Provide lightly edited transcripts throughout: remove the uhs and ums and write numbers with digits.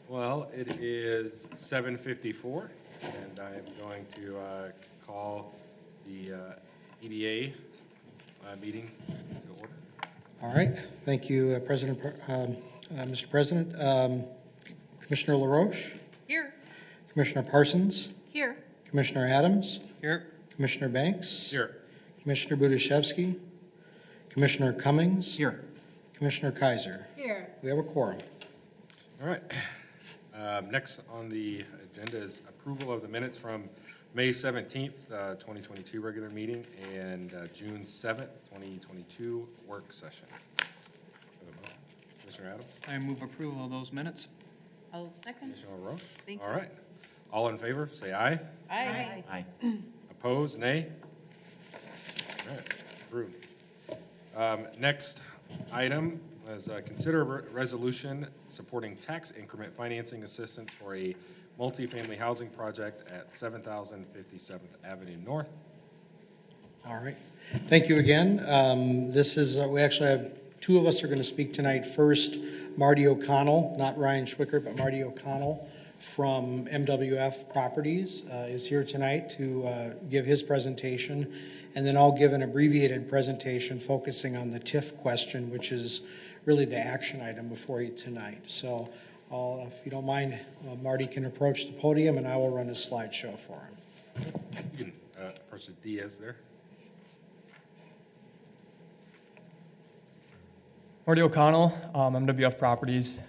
Well, it is 7:54, and I am going to call the EDA meeting to order. All right. Thank you, Mr. President. Commissioner LaRoche? Here. Commissioner Parsons? Here. Commissioner Adams? Here. Commissioner Banks? Here. Commissioner Budashevsky? Commissioner Cummings? Here. Commissioner Kaiser? Here. We have a quorum. All right. Next on the agenda is approval of the minutes from May 17th, 2022 regular meeting and June 7th, 2022 work session. Commissioner Adams? I move approval of those minutes. I'll second. Commissioner LaRoche? Thank All you. right. All in favor, say aye. Aye. Aye. Opposed, nay? All right, approved. Next item is consider a resolution supporting tax increment financing assistance for a multifamily housing project at 7057th Avenue North. All right. Thank you again. This is, we actually have two of us are going to speak tonight. First, Marty O'Connell, not Ryan Schwickert, but Marty O'Connell from MWF Properties is here tonight to give his presentation. And then I'll give an abbreviated presentation focusing on the TIF question, which is really the action item before you tonight. So if you don't mind, Marty can approach the podium and I will run a slideshow for him. You can approach the Diaz there. Marty O'Connell, MWF Properties.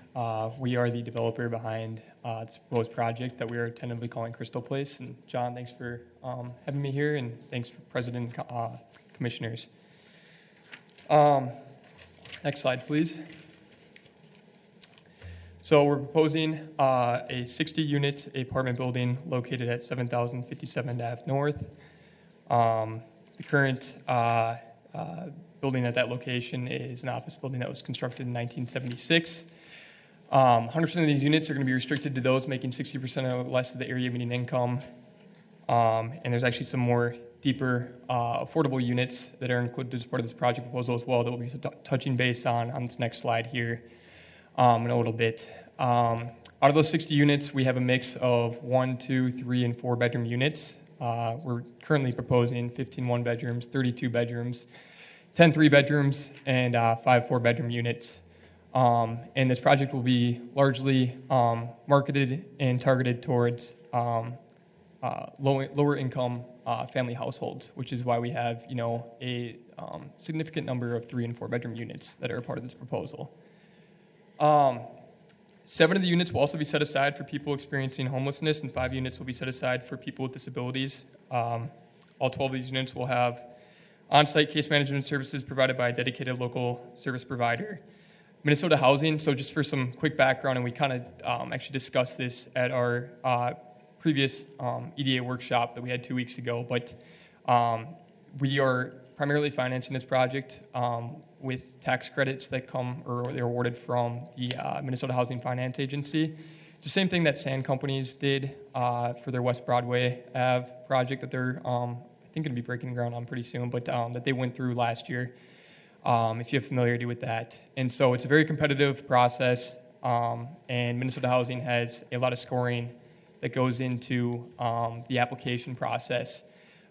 We are the developer behind this proposed project that we are tentatively calling Crystal Place. And John, thanks for having me here, and thanks for President Commissioners. Next slide, please. So we're proposing a 60-unit apartment building located at 7057 Ave North. The current building at that location is an office building that was constructed in 1976. 100% of these units are going to be restricted to those making 60% or less of the area median income. And there's actually some more deeper affordable units that are included as part of this project proposal as well that we'll be touching base on this next slide here in a little bit. Out of those 60 units, we have a mix of 1, 2, 3, and 4 bedroom units. We're currently proposing 15 one-bedrooms, 32 bedrooms, 10 three-bedrooms, and 5 4-bedroom units. And this project will be largely marketed and targeted towards lower income family households, which is why we have, a significant number of 3 and 4 bedroom units that are a part of this proposal. 7 of the units will also be set aside for people experiencing homelessness, and 5 units will be set aside for people with disabilities. All 12 of these units will have on-site case management services provided by a dedicated local service provider. Minnesota Housing, so just for some quick background, and we kind of actually discussed this at our previous EDA workshop that we had 2 weeks ago, but we are primarily financing this project with tax credits that come or they're awarded from the Minnesota Housing Finance Agency. It's the same thing that Sand Companies did for their West Broadway Ave project that they're, I think, going to be breaking ground on pretty soon, but that they went through last year, if you have familiarity with that. And so it's a very competitive process, and Minnesota Housing has a lot of scoring that goes into the application process.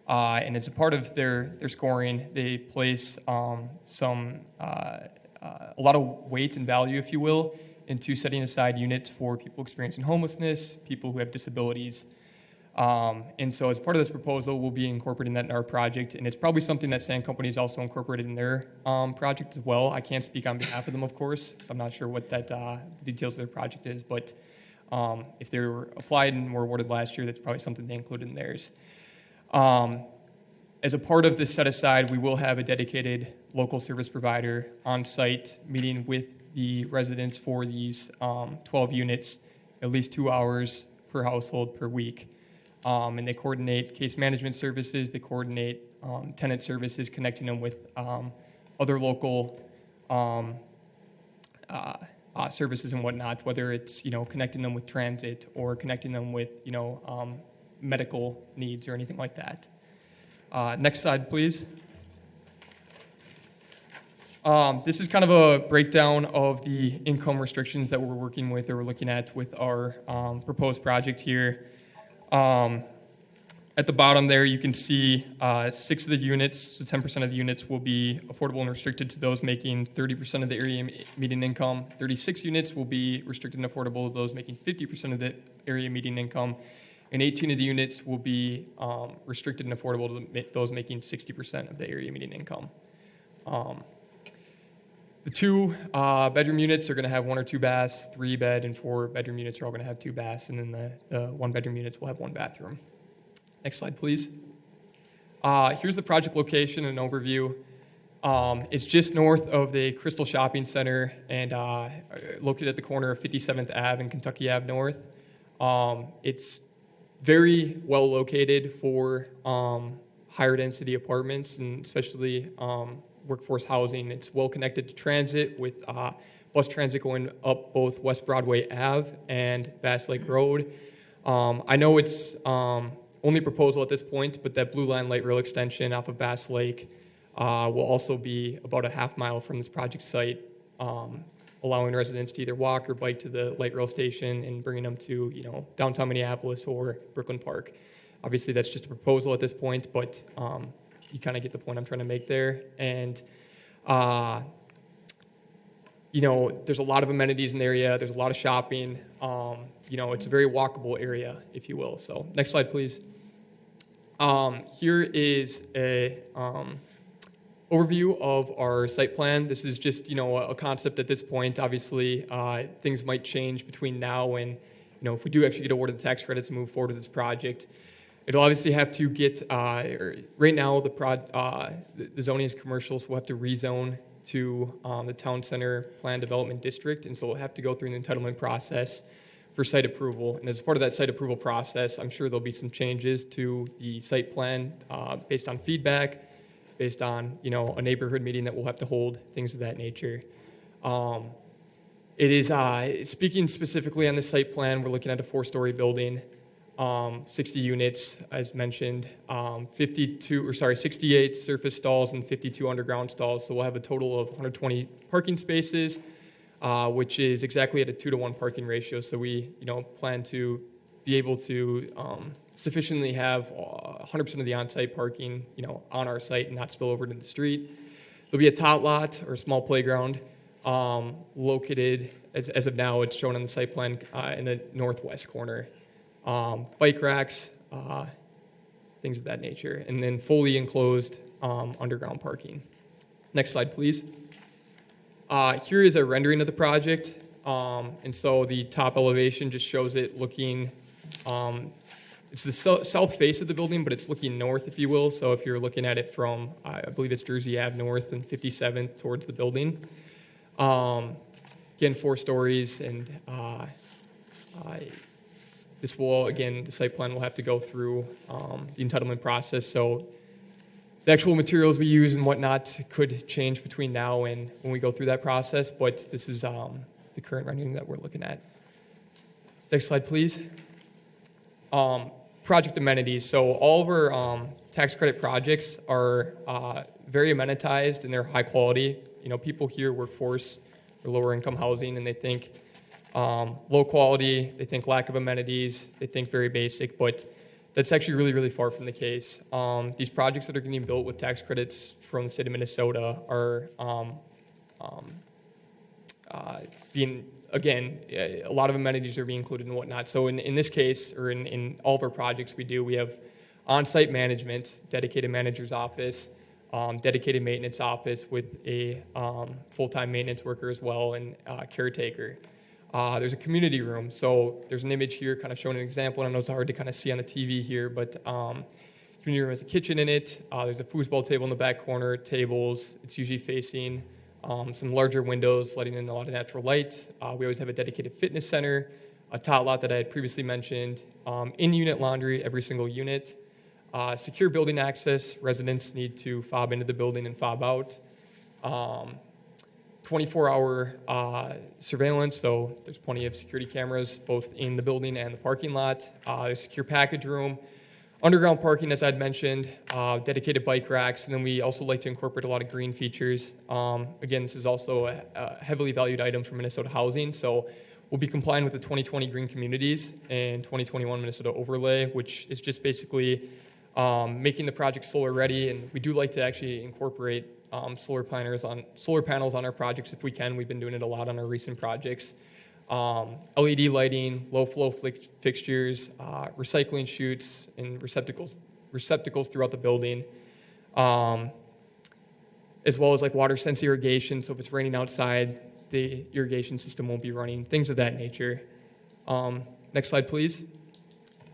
And as a part of their scoring, they place a lot of weight and value, if you will, into setting aside units for people experiencing homelessness, people who have disabilities. And so as part of this proposal, we'll be incorporating that in our project, and it's probably something that Sand Companies also incorporated in their project as well. I can't speak on behalf of them, of course, so I'm not sure what that the details of their project is, but if they were applied and were awarded last year, that's probably something they included in theirs. As a part of this set aside, we will have a dedicated local service provider on site meeting with the residents for these 12 units, at least 2 hours per household per week. And they coordinate case management services, they coordinate tenant services, connecting them with other local services and whatnot, whether it's, connecting them with transit or connecting them with, medical needs or anything like that. Next slide, please. This is kind of a breakdown of the income restrictions that we're working with or we're looking at with our proposed project here. At the bottom there, you can see 6 of the units, so 10% of the units will be affordable and restricted to those making 30% of the area median income. 36 units will be restricted and affordable to those making 50% of the area median income. And 18 of the units will be restricted and affordable to those making 60% of the area median income. The 2 bedroom units are going to have 1 or 2 baths. 3 bed and 4 bedroom units are all going to have 2 baths, and then the 1 bedroom units will have 1 bathroom. Next slide, please. Here's the project location and overview. It's just north of the Crystal Shopping Center and located at the corner of 57th Ave and Kentucky Ave North. It's very well located for higher density apartments and especially workforce housing. It's well connected to transit with bus transit going up both West Broadway Ave and Bass Lake Road. I know it's only proposal at this point, but that Blue Line light rail extension off of Bass Lake will also be about a half mile from this project site, allowing residents to either walk or bike to the light rail station and bringing them to downtown Minneapolis or Brooklyn Park. Obviously, that's just a proposal at this point, but you kind of get the point I'm trying to make there. And there's a lot of amenities in the area. There's a lot of shopping. It's a very walkable area, if you will. So next slide, please. Here is a overview of our site plan. This is just, a concept at this point. Obviously, things might change between now and, if we do actually get awarded the tax credits and move forward with this project. It'll obviously have to get, right now, the zoning is commercial, so we'll have to rezone to the Town Center Plan Development District, and so we'll have to go through an entitlement process for site approval. And as part of that site approval process, I'm sure there'll be some changes to the site plan based on feedback, based on, a neighborhood meeting that we'll have to hold, things of that nature. It is, speaking specifically on the site plan, we're looking at a 4-story building, 60 units, as mentioned, 68 surface stalls and 52 underground stalls. So we'll have a total of 120 parking spaces, which is exactly at a 2-to-1 parking ratio. So we, plan to be able to sufficiently have 100% of the on-site parking, on our site and not spill over to the street. There'll be a tot lot or a small playground located, as of now, it's shown on the site plan in the northwest corner. Bike racks, things of that nature, and then fully enclosed underground parking. Next slide, please. Here is a rendering of the project, and so the top elevation just shows it looking, it's the south face of the building, but it's looking north, if you will. So if you're looking at it from, I believe it's Jersey Ave North and 57th towards the building. Again, 4 stories, and this will, again, the site plan will have to go through the entitlement process. So the actual materials we use and whatnot could change between now and when we go through that process, but this is the current rendering that we're looking at. Next slide, please. Project amenities. So all of our tax credit projects are very amenitized and they're high quality. People here, workforce, or lower income housing, and they think low quality, they think lack of amenities, they think very basic, but that's actually really, really far from the case. These projects that are getting built with tax credits from the state of Minnesota are being, again, a lot of amenities are being included and whatnot. So in this case, or in all of our projects we have on-site management, dedicated manager's office, dedicated maintenance office with a full-time maintenance worker as well, and caretaker. There's a community room. So there's an image here kind of showing an example. I know it's hard to kind of see on the TV here, but community room has a kitchen in it. There's a foosball table in the back corner, tables. It's usually facing some larger windows, letting in a lot of natural light. We always have a dedicated fitness center, a tot lot that I had previously mentioned, in-unit laundry, every single unit. Secure building access. Residents need to fob into the building and fob out. 24-hour surveillance, so there's plenty of security cameras both in the building and the parking lot. There's a secure package room. Underground parking, as I'd mentioned, dedicated bike racks, and then we also like to incorporate a lot of green features. Again, this is also a heavily valued item for Minnesota Housing, so we'll be complying with the 2020 Green Communities and 2021 Minnesota Overlay, which is just basically making the project solar ready, and we do like to actually incorporate solar panels on our projects if we can. We've been doing it a lot on our recent projects. LED lighting, low flow fixtures, recycling chutes, and receptacles throughout the building, as well as like water sense irrigation. So if it's raining outside, the irrigation system won't be running. Things of that nature. Next slide, please.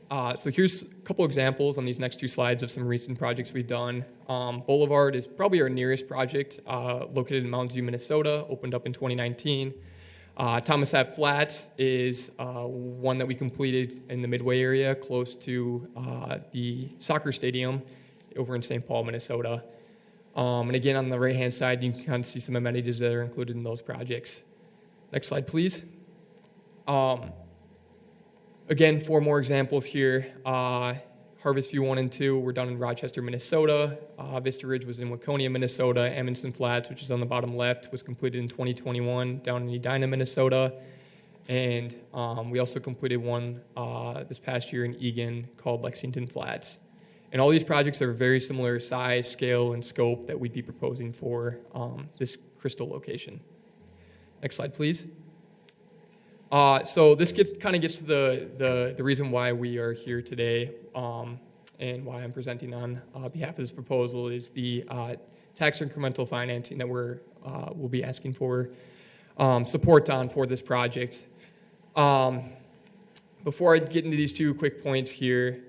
So here's a couple examples on these next two slides of some recent projects we've done. Boulevard is probably our nearest project, located in Mounds View, Minnesota, opened up in 2019. Thomas Ave Flats is one that we completed in the Midway area, close to the soccer stadium over in St. Paul, Minnesota. And again, on the right-hand side, you can kind of see some amenities that are included in those projects. Next slide, please. Again, 4 more examples here. Harvest View 1 and 2 were done in Rochester, Minnesota. Vista Ridge was in Waconia, Minnesota. Amundsen Flats, which is on the bottom left, was completed in 2021 down in Edina, Minnesota. And we also completed one this past year in Eagan called Lexington Flats. And all these projects are very similar size, scale, and scope that we'd be proposing for this Crystal location. Next slide, please. So this kind of gets to the reason why we are here today, and why I'm presenting on behalf of this proposal is the tax incremental financing that we'll be asking for support on for this project. Before I get into these 2 quick points here,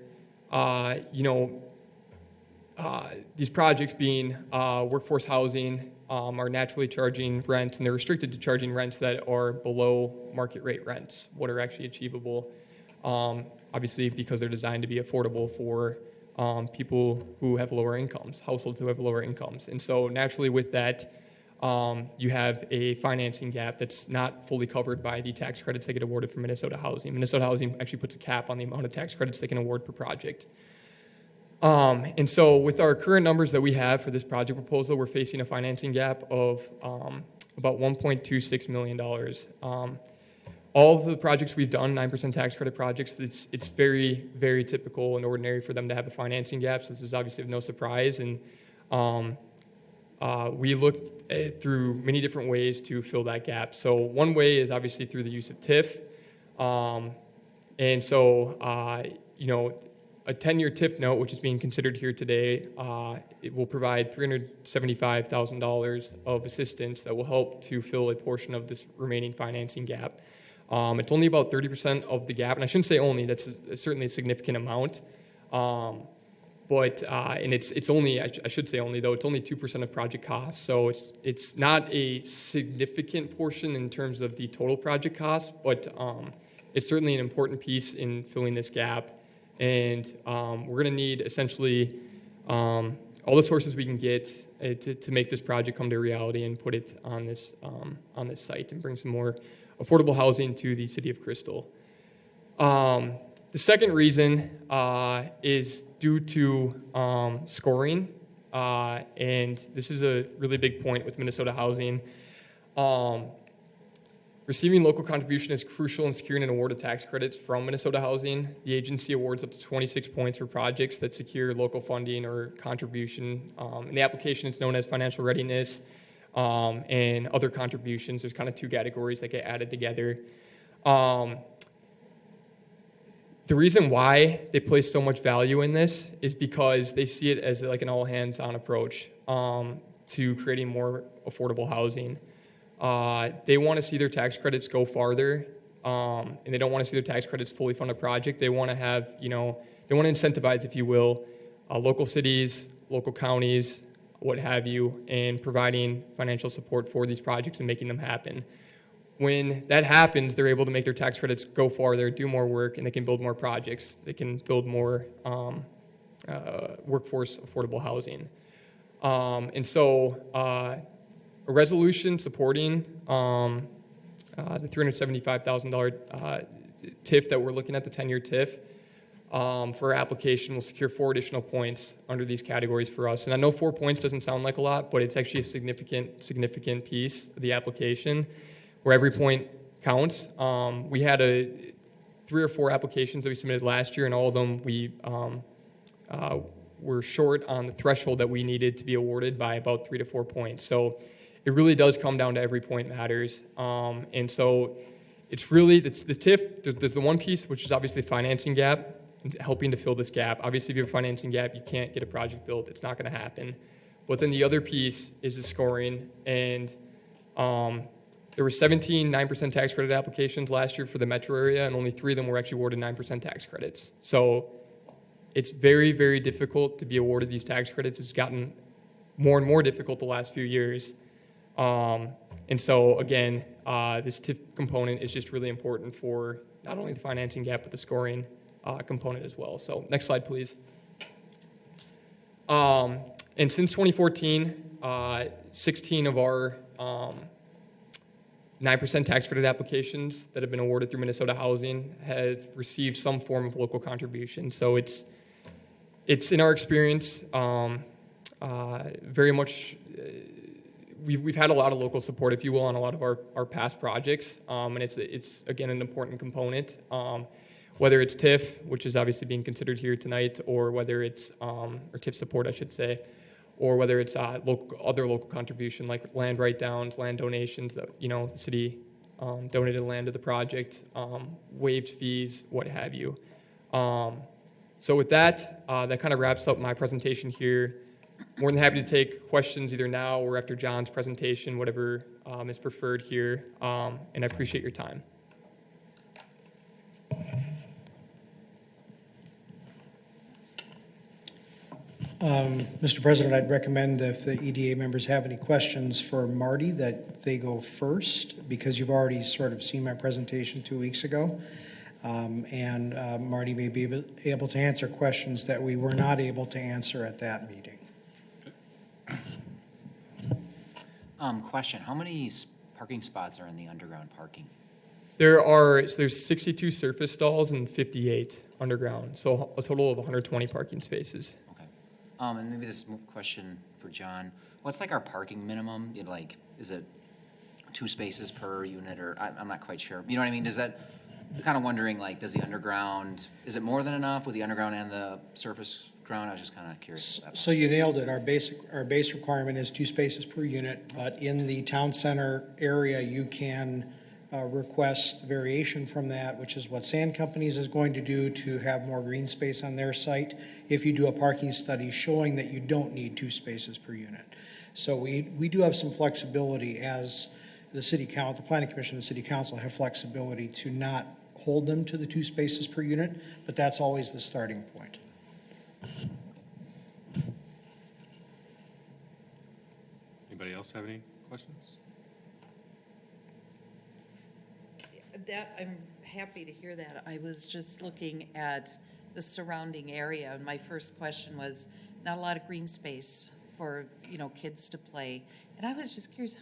these projects being workforce housing are naturally charging rents, and they're restricted to charging rents that are below market rate rents, what are actually achievable, obviously because they're designed to be affordable for people who have lower incomes, households who have lower incomes. And so naturally with that, you have a financing gap that's not fully covered by the tax credits that get awarded from Minnesota Housing. Minnesota Housing actually puts a cap on the amount of tax credits they can award per project. And so with our current numbers that we have for this project proposal, we're facing a financing gap of about $1.26 million. All of the projects we've done, 9% tax credit projects, it's very, very typical and ordinary for them to have a financing gap, so this is obviously of no surprise. And we looked through many different ways to fill that gap. So one way is obviously through the use of TIF. And so, a 10-year TIF note, which is being considered here today, it will provide $375,000 of assistance that will help to fill a portion of this remaining financing gap. It's only about 30% of the gap, and I shouldn't say only, that's certainly a significant amount. And it's only, I should say only though, it's only 2% of project costs, so it's not a significant portion in terms of the total project cost, but it's certainly an important piece in filling this gap. And we're going to need essentially all the sources we can get to make this project come to reality and put it on this site and bring some more affordable housing to the city of Crystal. The second reason is due to scoring, and this is a really big point with Minnesota Housing. Receiving local contribution is crucial in securing an award of tax credits from Minnesota Housing. The agency awards up to 26 points for projects that secure local funding or contribution. In the application, it's known as financial readiness and other contributions. There's kind of 2 categories that get added together. The reason why they place so much value in this is because they see it as like an all-hands-on approach to creating more affordable housing. They want to see their tax credits go farther, and they don't want to see their tax credits fully fund a project. They want to have, they want to incentivize, if you will, local cities, local counties, what have you, and providing financial support for these projects and making them happen. When that happens, they're able to make their tax credits go farther, do more work, and they can build more projects. They can build more workforce affordable housing. And so a resolution supporting the $375,000 TIF that we're looking at, the 10-year TIF, for our application will secure 4 additional points under these categories for us. And I know 4 points doesn't sound like a lot, but it's actually a significant piece of the application where every point counts. We had 3 or 4 applications that we submitted last year, and all of them we were short on the threshold that we needed to be awarded by about 3 to 4 points. So it really does come down to every point matters. And so it's really, the TIF, there's the one piece, which is obviously financing gap, helping to fill this gap. Obviously, if you have a financing gap, you can't get a project built. It's not going to happen. But then the other piece is the scoring. And there were 17 9% tax credit applications last year for the metro area, and only 3 of them were actually awarded 9% tax credits. So it's very, very difficult to be awarded these tax credits. It's gotten more and more difficult the last few years. And so, again, this TIF component is just really important for not only the financing gap, but the scoring component as well. So next slide, please. And since 2014, 16 of our 9% tax credit applications that have been awarded through Minnesota Housing have received some form of local contribution. So it's in our experience, very much, we've had a lot of local support, if you will, on a lot of our past projects. And it's again, an important component. Whether it's TIF, which is obviously being considered here tonight, or whether it's, or TIF support, I should say, or whether it's other local contribution like land write-downs, land donations that, the city donated land to the project, waived fees, what have you. So with that, that kind of wraps up my presentation here. More than happy to take questions either now or after John's presentation, whatever is preferred here, and I appreciate your time. Mr. President, I'd recommend that if the EDA members have any questions for Marty, that they go first, because you've already sort of seen my presentation 2 weeks ago. And Marty may be able to answer questions that we were not able to answer at that meeting. Question, how many parking spots are in the underground parking? There's 62 surface stalls and 58 underground, so a total of 120 parking spaces. Okay. And maybe this question for John. What's like our parking minimum? Is it 2 spaces per unit, or I'm not quite sure. You know what I mean? I'm kind of wondering, does the underground, is it more than enough with the underground and the surface ground? I was just kind of curious. So you nailed it. Our base requirement is 2 spaces per unit, but in the town center area, you can request variation from that, which is what Sand Companies is going to do to have more green space on their site if you do a parking study showing that you don't need 2 spaces per unit. So we do have some flexibility as the City Council, the Planning Commission and the City Council have flexibility to not hold them to the 2 spaces per unit, but that's always the starting point. Anybody else have any questions? I'm happy to hear that. I was just looking at the surrounding area, and my first question was, not a lot of green space for, kids to play. And I was just curious,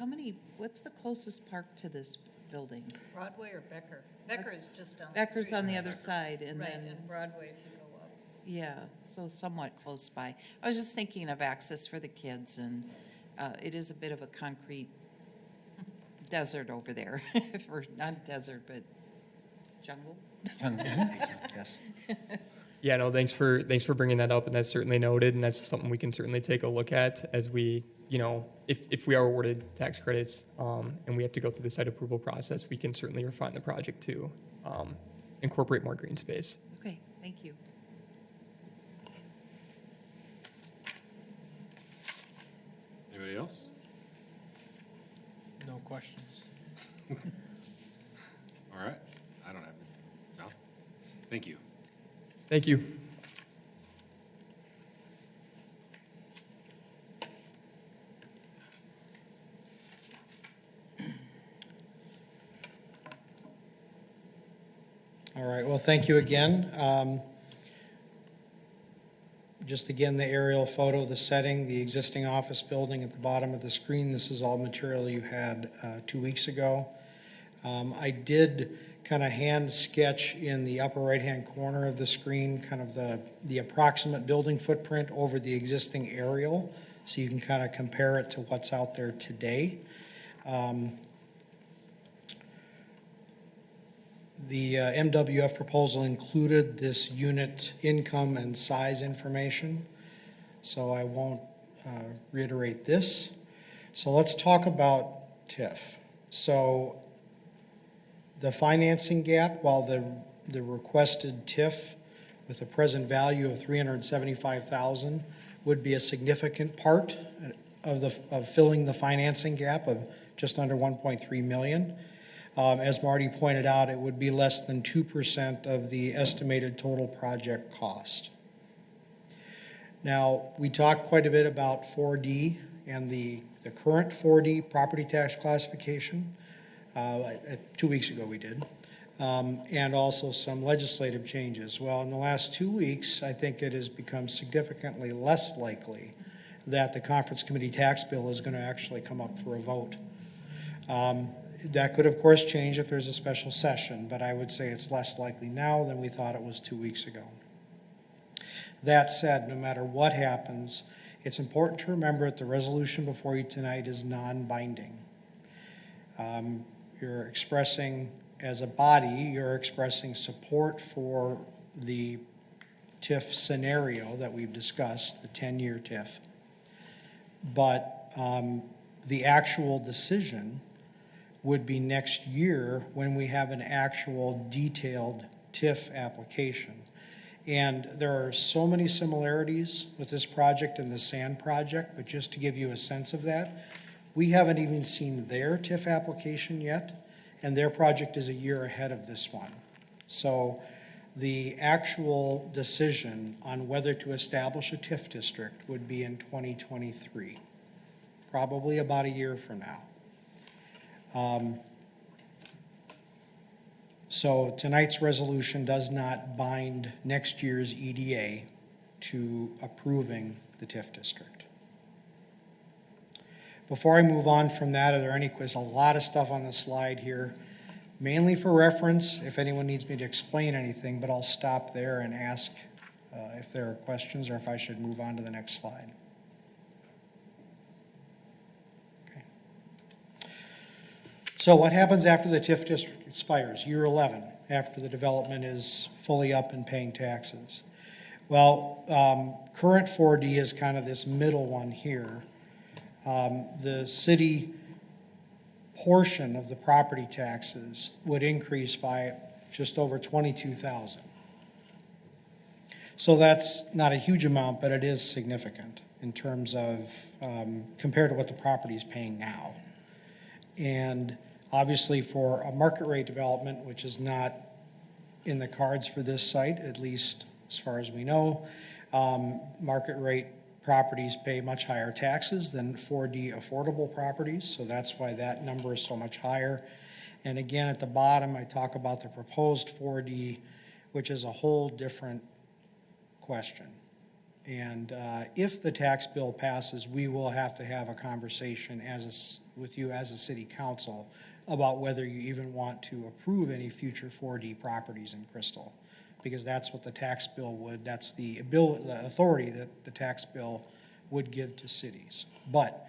what's the closest park to this building? Broadway or Becker? Becker is just down the Becker's street. on the other side, and Right, then, and Broadway if you go up. yeah, so somewhat close by. I was just thinking of access for the kids, and it is a bit of a concrete desert over there, or not desert, but jungle. Yes. Yeah, no, thanks for bringing that up, and that's certainly noted, and that's something we can certainly take a look at as we, if we are awarded tax credits and we have to go through the site approval process, we can certainly refine the project to incorporate more green space. Okay, thank you. Anybody else? No questions. All right. I don't have any. No? Thank you. Thank you. All right, well, thank you again. Just again, the aerial photo, the setting, the existing office building at the bottom of the screen. This is all material you had 2 weeks ago. I did kind of hand sketch in the upper right-hand corner of the screen, kind of the approximate building footprint over the existing aerial, so you can kind of compare it to what's out there today. The MWF proposal included this unit income and size information, so I won't reiterate this. So let's talk about TIF. So the financing gap, while the requested TIF with a present value of $375,000 would be a significant part of filling the financing gap of just under 1.3 million. As Marty pointed out, it would be less than 2% of the estimated total project cost. Now, we talked quite a bit about 4D and the current 4D property tax classification. 2 weeks ago we did. And also some legislative changes. Well, in the last 2 weeks, I think it has become significantly less likely that the conference committee tax bill is going to actually come up for a vote. That could, of course, change if there's a special session, but I would say it's less likely now than we thought it was 2 weeks ago. That said, no matter what happens, it's important to remember that the resolution before you tonight is non-binding. You're expressing, as a body, you're expressing support for the TIF scenario that we've discussed, the 10-year TIF. But the actual decision would be next year when we have an actual detailed TIF application. And there are so many similarities with this project and the sand project, but just to give you a sense of that, we haven't even seen their TIF application yet, and their project is a year ahead of this one. So the actual decision on whether to establish a TIF district would be in 2023, probably about a year from now. So tonight's resolution does not bind next year's EDA to approving the TIF district. Before I move on from that, are there any questions? A lot of stuff on the slide here, mainly for reference if anyone needs me to explain anything, but I'll stop there and ask if there are questions or if I should move on to the next slide. So what happens after the TIF district expires, year 11, after the development is fully up and paying taxes? Well, current 4D is kind of this middle one here. The city portion of the property taxes would increase by just over $22,000. So that's not a huge amount, but it is significant in terms of compared to what the property is paying now. And obviously for a market rate development, which is not in the cards for this site, at least as far as we know, market rate properties pay much higher taxes than 4D affordable properties, so that's why that number is so much higher. And again, at the bottom, I talk about the proposed 4D, which is a whole different question. And if the tax bill passes, we will have to have a conversation with you as a city council about whether you even want to approve any future 4D properties in Crystal, because that's what the tax bill would, that's the authority that the tax bill would give to cities. But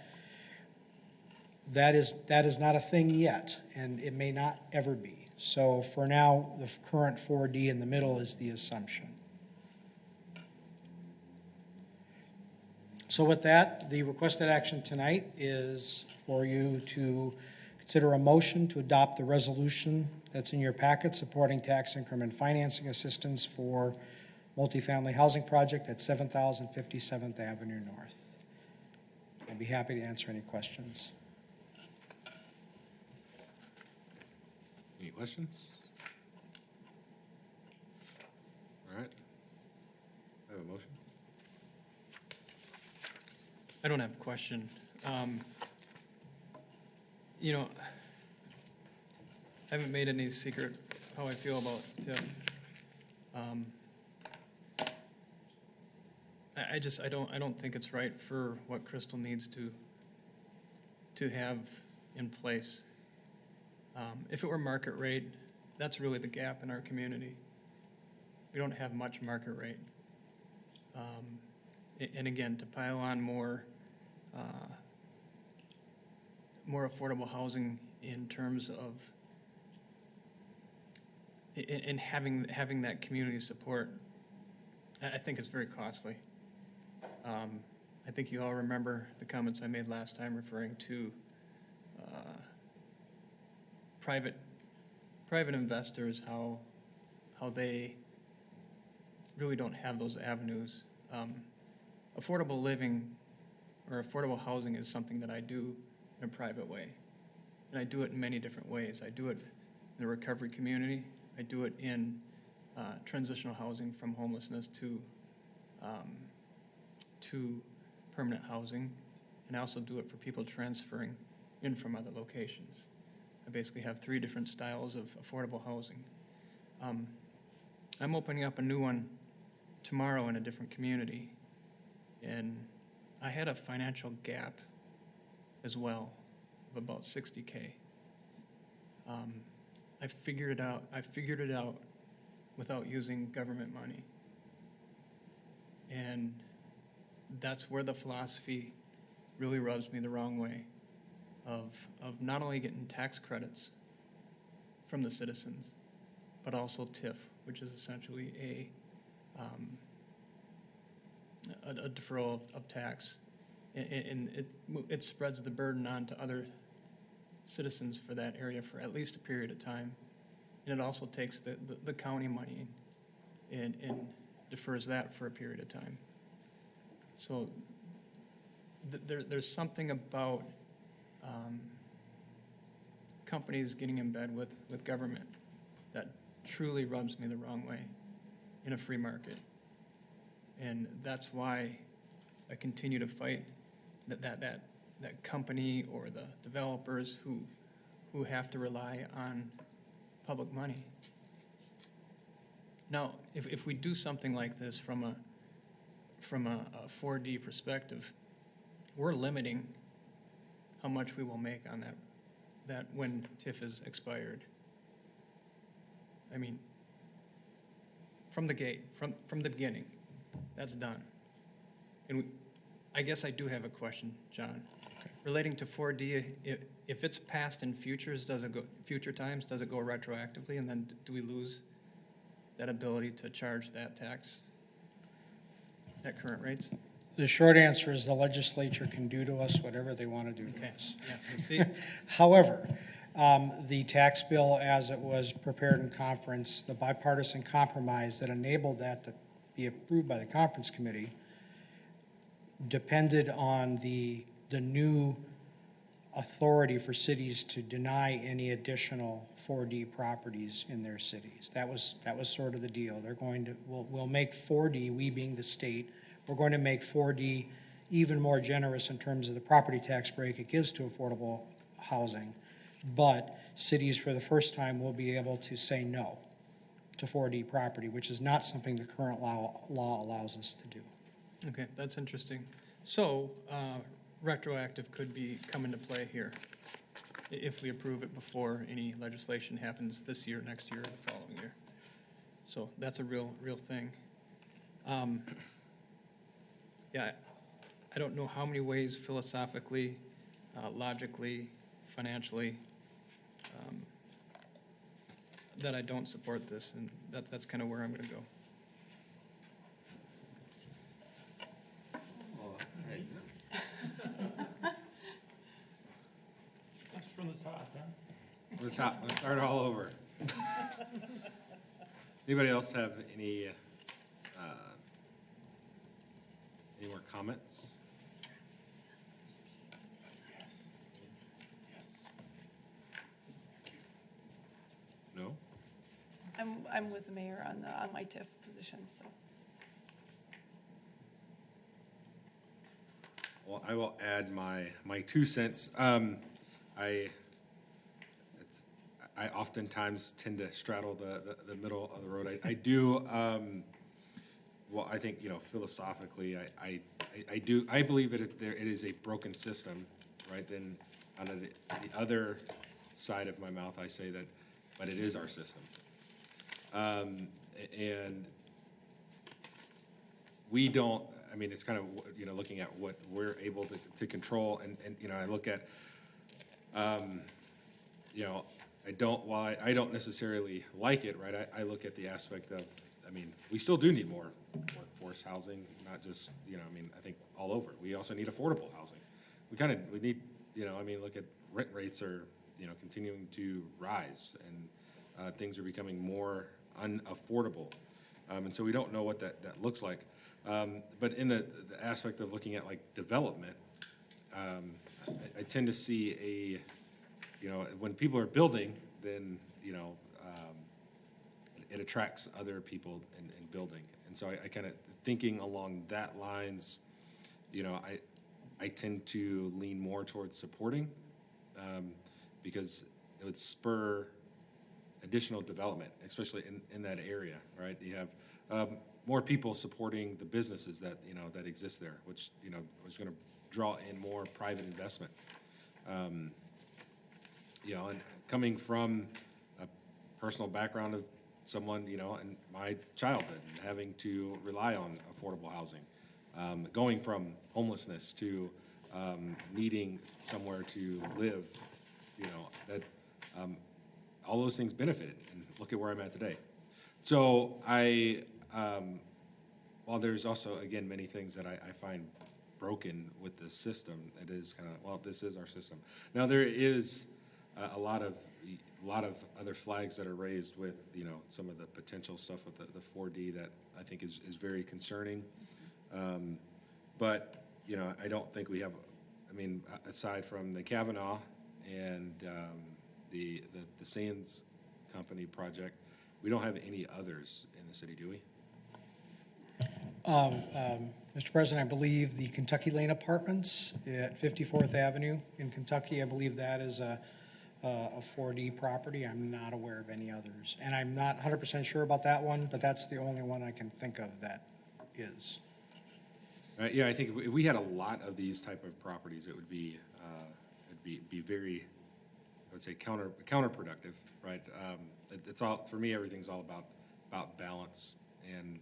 that is not a thing yet, and it may not ever be. So for now, the current 4D in the middle is the assumption. So with that, the requested action tonight is for you to consider a motion to adopt the resolution that's in your packet supporting tax increment financing assistance for multifamily housing project at 7057th Avenue North. I'd be happy to answer any questions. Any questions? All right. I have a motion. I don't have a question. You know, I haven't made any secret how I feel about TIF. I don't think it's right for what Crystal needs to have in place. If it were market rate, that's really the gap in our community. We don't have much market rate. And again, to pile on more affordable housing in terms of in having that community support, I think it's very costly. I think you all remember the comments I made last time referring to private investors, how they really don't have those avenues. Affordable living or affordable housing is something that I do in a private way. And I do it in many different ways. I do it in the recovery community. I do it in transitional housing from homelessness to permanent housing. And I also do it for people transferring in from other locations. I basically have 3 different styles of affordable housing. I'm opening up a new one tomorrow in a different community. And I had a financial gap as well of about $60K. I figured it out without using government money. And that's where the philosophy really rubs me the wrong way of not only getting tax credits from the citizens, but also TIF, which is essentially a deferral of tax. And it spreads the burden on to other citizens for that area for at least a period of time. And it also takes the county money and defers that for a period of time. So there's something about companies getting in bed with government that truly rubs me the wrong way in a free market. And that's why I continue to fight that company or the developers who have to rely on public money. Now, if we do something like this from a 4D perspective, we're limiting how much we will make on that when TIF is expired. I mean, from the gate, from the beginning, that's done. And I guess I do have a question, John. Relating to 4D, if it's passed in future times, does it go retroactively, and then do we lose that ability to charge that tax at current rates? The short answer is the legislature can do to us whatever they want to do to us. Yeah, see? However, the tax bill as it was prepared in conference, the bipartisan compromise that enabled that to be approved by the conference committee depended on the new authority for cities to deny any additional 4D properties in their cities. That was sort of the deal. They're going to, we'll make 4D, we being the state, we're going to make 4D even more generous in terms of the property tax break it gives to affordable housing. But cities for the first time will be able to say no to 4D property, which is not something the current law allows us to do. Okay, that's interesting. So, retroactive could come into play here if we approve it before any legislation happens this year, next year, or the following year. So that's a real thing. Yeah, I don't know how many ways philosophically, logically, financially, that I don't support this, and that's kind of where I'm going to go. That's from the top, huh? From the top, let's start all over. Anybody else have any more comments? Yes. No? I'm with the mayor on my TIF position, so. Well, I will add my 2 cents. I oftentimes tend to straddle the middle of the road. I do. Well, I think, philosophically, I believe it is a broken system, right? Then on the other side of my mouth, I say that but it is our system. And we don't, I mean, it's kind of, looking at what we're able to control, and, I look at, while I don't necessarily like it, right, I look at the aspect of, we still do need more workforce housing, not just, I think all over. We also need affordable housing. We need, look at rent rates are, continuing to rise, and things are becoming more unaffordable. And so we don't know what that looks like. But in the aspect of looking at like development, I tend to see when people are building, then, it attracts other people in building. And so I kind of thinking along that lines, I tend to lean more towards supporting, because it would spur additional development, especially in that area, right? You have more people supporting the businesses that, that exist there, which, is going to draw in more private investment. And coming from a personal background of someone, in my childhood, and having to rely on affordable housing, going from homelessness to needing somewhere to live, that all those things benefited, and look at where I'm at today. So while there's also, again, many things that I find broken with the system, it is kind of, well, this is our system. Now, there is a lot of other flags that are raised with, some of the potential stuff with the 4D that I think is very concerning. But, I don't think we have, aside from the Kavanaugh and the Sands Company project, we don't have any others in the city, do we? Mr. President, I believe the Kentucky Lane Apartments at 54th Avenue in Kentucky, I believe that is a 4D property. I'm not aware of any others. And I'm not 100% sure about that one, but that's the only one I can think of that is. Yeah, I think if we had a lot of these type of properties, it would be very, I would say, counterproductive, right? It's all, for me, everything's all about balance, and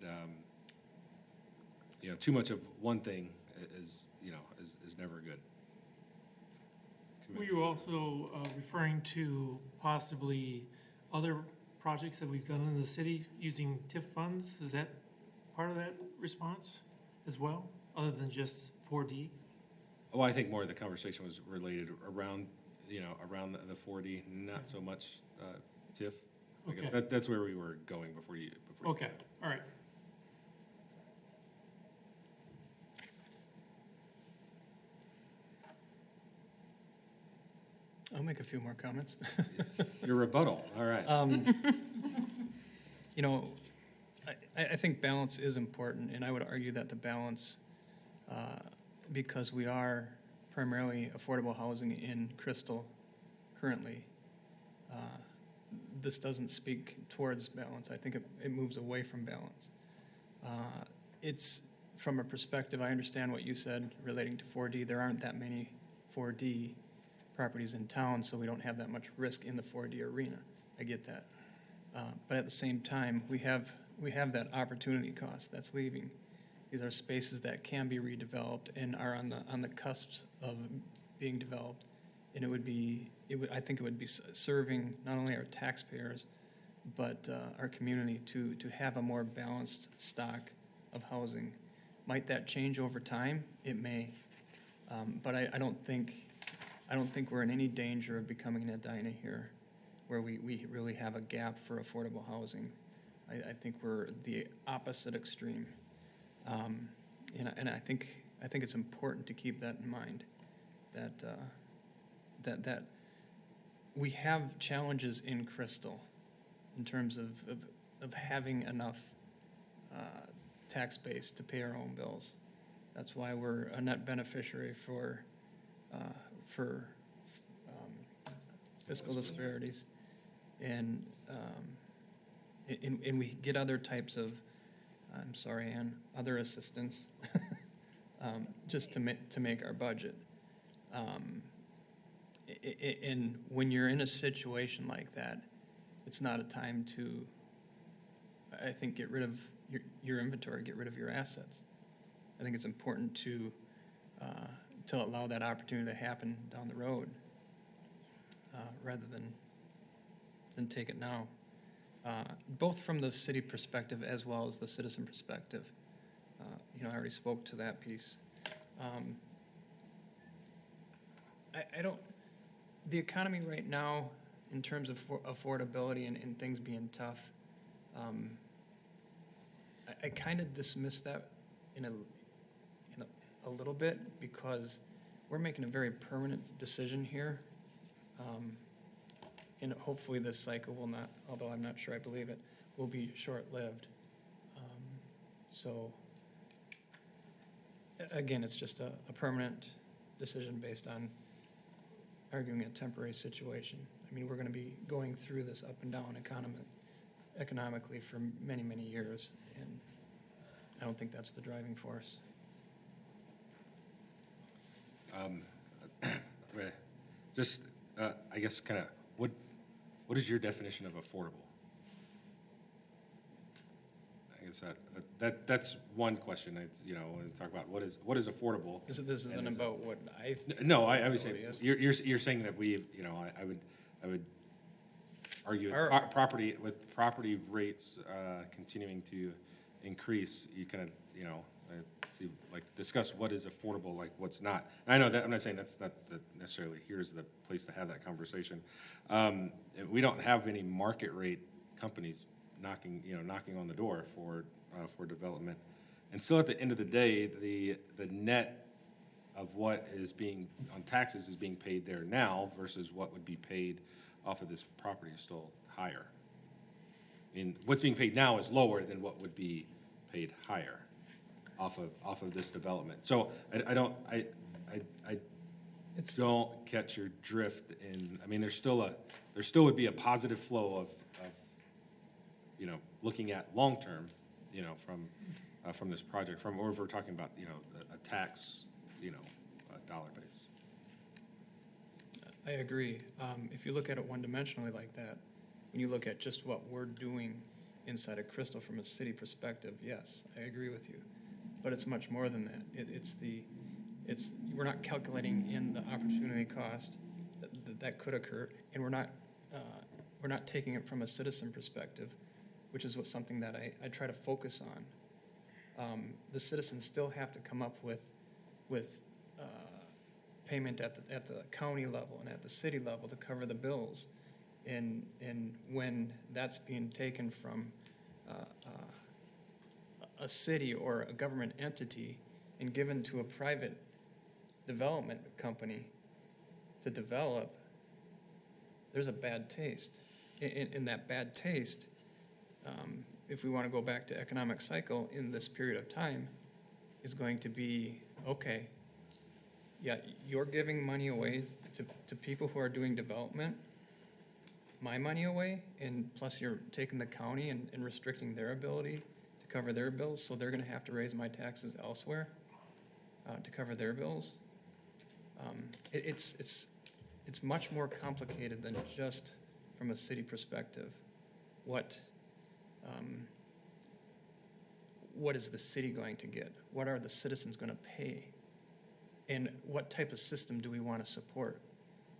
too much of one thing is never good. Were you also referring to possibly other projects that we've done in the city using TIF funds? Is that part of that response as well, other than just 4D? Well, I think more of the conversation was related around, around the 4D, not so much TIF. Okay. That's where we were going before you. Okay, all right. I'll make a few more comments. Your rebuttal, all right. I think balance is important, and I would argue that the balance, because we are primarily affordable housing in Crystal currently, this doesn't speak towards balance. I think it moves away from balance. It's from a perspective, I understand what you said relating to 4D. There aren't that many 4D properties in town, so we don't have that much risk in the 4D arena. I get that. But at the same time, we have that opportunity cost that's leaving. These are spaces that can be redeveloped and are on the cusps of being developed. And I think it would be serving not only our taxpayers, but our community to have a more balanced stock of housing. Might that change over time? It may. But I don't think we're in any danger of becoming an Edina here, where we really have a gap for affordable housing. I think we're the opposite extreme, and I think it's important to keep that in mind. That we have challenges in Crystal in terms of having enough tax base to pay our own bills. That's why we're a net beneficiary for fiscal disparities, and we get other types of, I'm sorry, Ann, other assistance just to make our budget. And when you're in a situation like that, it's not a time to, I think, get rid of your inventory, get rid of your assets. I think it's important to allow that opportunity to happen down the road, rather than take it now. Both from the city perspective as well as the citizen perspective. I already spoke to that piece. I don't, the economy right now, in terms of affordability and things being tough, I kind of dismiss that in a little bit, because we're making a very permanent decision here. And hopefully this cycle will not, although I'm not sure I believe it, will be short-lived. So again, it's just a permanent decision based on arguing a temporary situation. I mean, we're going to be going through this up and down economically for many, many years, and I don't think that's the driving force. Just, I guess, kind of, what is your definition of affordable? I guess that's one question. It's, when we talk about what is affordable. This isn't about what I think. No, I would say affordability is. you're saying that we, I would argue with property rates continuing to increase. You kind of, discuss what is affordable, like what's not. And I know that I'm not saying that's not necessarily here's the place to have that conversation. We don't have any market rate companies knocking on the door for development. And still, at the end of the day, the net of what is being on taxes is being paid there now versus what would be paid off of this property is still higher. I mean, what's being paid now is lower than what would be paid higher off of this development. So I don't catch your drift in. I mean, there still would be a positive flow of looking at long term, from this project, or if we're talking about a tax, dollar base. I agree. If you look at it one-dimensionally like that, when you look at just what we're doing inside of Crystal from a city perspective, yes, I agree with you. But it's much more than that. We're not calculating in the opportunity cost that could occur, and we're not taking it from a citizen perspective, which is something that I try to focus on. The citizens still have to come up with payment at the county level and at the city level to cover the bills, and when that's being taken from a city or a government entity and given to a private development company to develop, there's a bad taste. In that bad taste, if we want to go back to economic cycle in this period of time, is going to be, okay, yeah, you're giving money away to people who are doing development, my money away, and plus you're taking the county and restricting their ability to cover their bills, so they're going to have to raise my taxes elsewhere to cover their bills. It's much more complicated than just from a city perspective. What is the city going to get? What are the citizens going to pay? And what type of system do we want to support?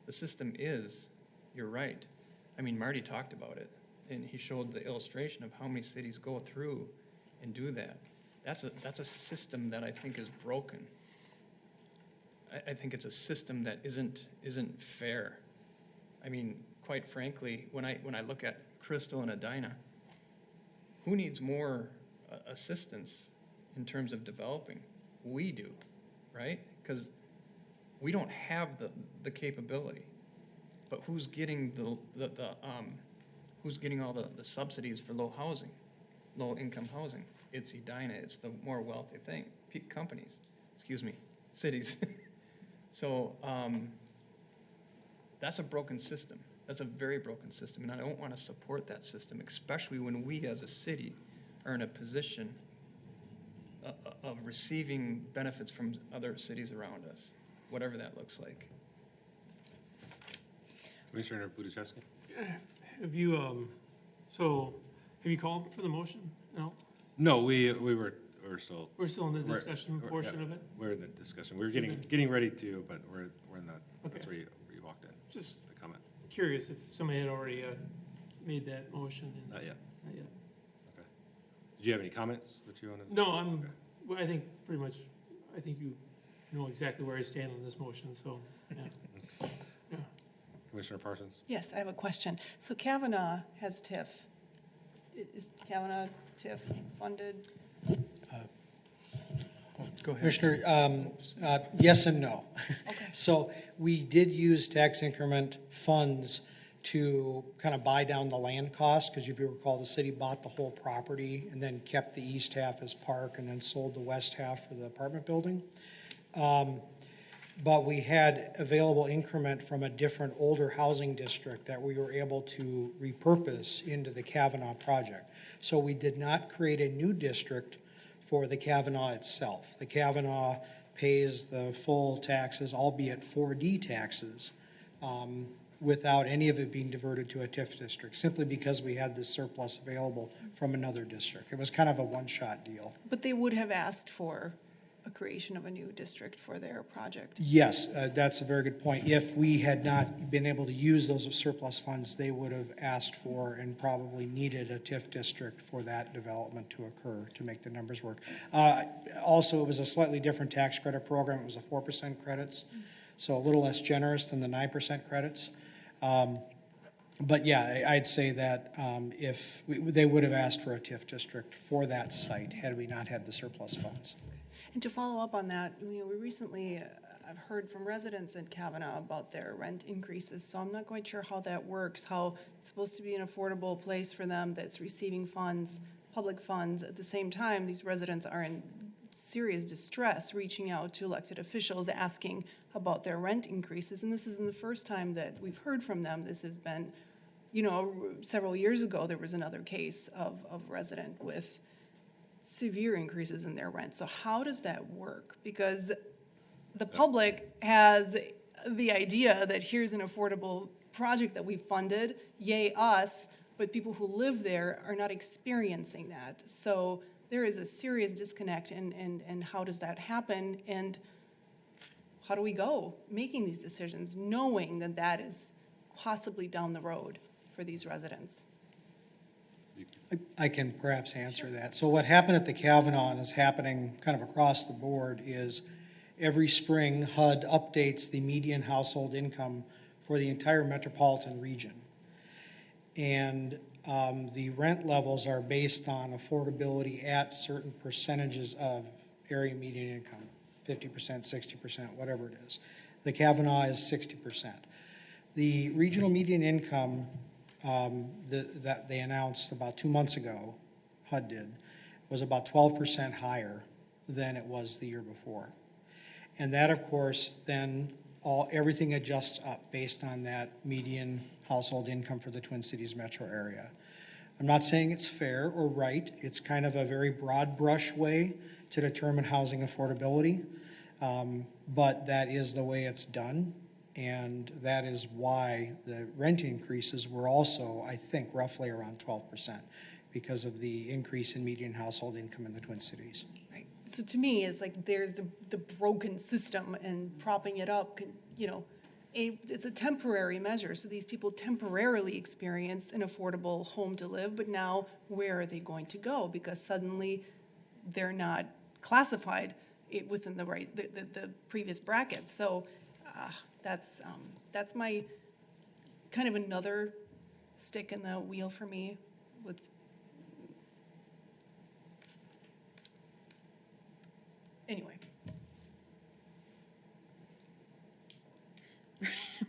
The system is, you're right. I mean, Marty talked about it, and he showed the illustration of how many cities go through and do that. That's a system that I think is broken. I think it's a system that isn't fair. I mean, quite frankly, when I look at Crystal and Edina, who needs more assistance in terms of developing? We do, right? Because we don't have the capability. But who's getting who's getting all the subsidies for low income housing? It's Edina. It's the more wealthy cities. So that's a broken system. That's a very broken system, and I don't want to support that system, especially when we as a city are in a position of receiving benefits from other cities around us, whatever that looks like. Commissioner Budiszewski? Have you, so, have you called for the motion? No? No, we're still. We're still in the we're- discussion we're- portion yeah, of it? We're in the discussion. We're getting ready to, but we're in that, that's Okay. where you walked in, Just the comment. curious if somebody had already made that motion. And- Not yet. Not yet. Okay. Did you have any comments that you wanted? No, Okay. well, I think pretty much, I think you know exactly where I stand on this motion, so, yeah. Yeah. Commissioner Parsons? Yes, I have a question. So Kavanaugh has TIF. Is Kavanaugh TIF funded? Go ahead. Commissioner, yes and no. Okay. So we did use tax increment funds to kind of buy down the land cost, because if you recall, the city bought the whole property and then kept the east half as park and then sold the west half for the apartment building. But we had available increment from a different older housing district that we were able to repurpose into the Kavanaugh project. So we did not create a new district for the Kavanaugh itself. The Kavanaugh pays the full taxes, albeit 4D taxes, without any of it being diverted to a TIF district, simply because we had this surplus available from another district. It was kind of a one-shot deal. But they would have asked for a creation of a new district for their project. Yes, that's a very good point. If we had not been able to use those surplus funds, they would have asked for and probably needed a TIF district for that development to occur to make the numbers work. Also, it was a slightly different tax credit program. It was a 4% credits, so a little less generous than the 9% credits. But yeah, I'd say that if they would have asked for a TIF district for that site had we not had the surplus funds. And to follow up on that, we recently, I've heard from residents in Kavanaugh about their rent increases, so I'm not quite sure how that works, how it's supposed to be an affordable place for them that's receiving funds, public funds. At the same time, these residents are in serious distress, reaching out to elected officials, asking about their rent increases. And this isn't the first time that we've heard from them. This has been, several years ago, there was another case of a resident with severe increases in their rent. So how does that work? Because the public has the idea that here's an affordable project that we funded, yay us, but people who live there are not experiencing that. So there is a serious disconnect, and how does that happen? And how do we go making these decisions, knowing that that is possibly down the road for these residents? I can perhaps answer that. So what happened at the Kavanaugh and is happening kind of across the board is every spring HUD updates the median household income for the entire metropolitan region. And the rent levels are based on affordability at certain percentages of area median income, 50%, 60%, whatever it is. The Kavanaugh is 60%. The regional median income that they announced about 2 months ago, HUD did, was about 12% higher than it was the year before. And that, of course, then everything adjusts up based on that median household income for the Twin Cities metro area. I'm not saying it's fair or right. It's kind of a very broad brush way to determine housing affordability, but that is the way it's done. And that is why the rent increases were also, I think, roughly around 12% because of the increase in median household income in the Twin Cities. Right. So to me, it's like there's the broken system, and propping it up can, it's a temporary measure. So these people temporarily experience an affordable home to live, but now where are they going to go? Because suddenly they're not classified within the previous brackets. So that's my kind of another stick in the wheel for me with. Anyway.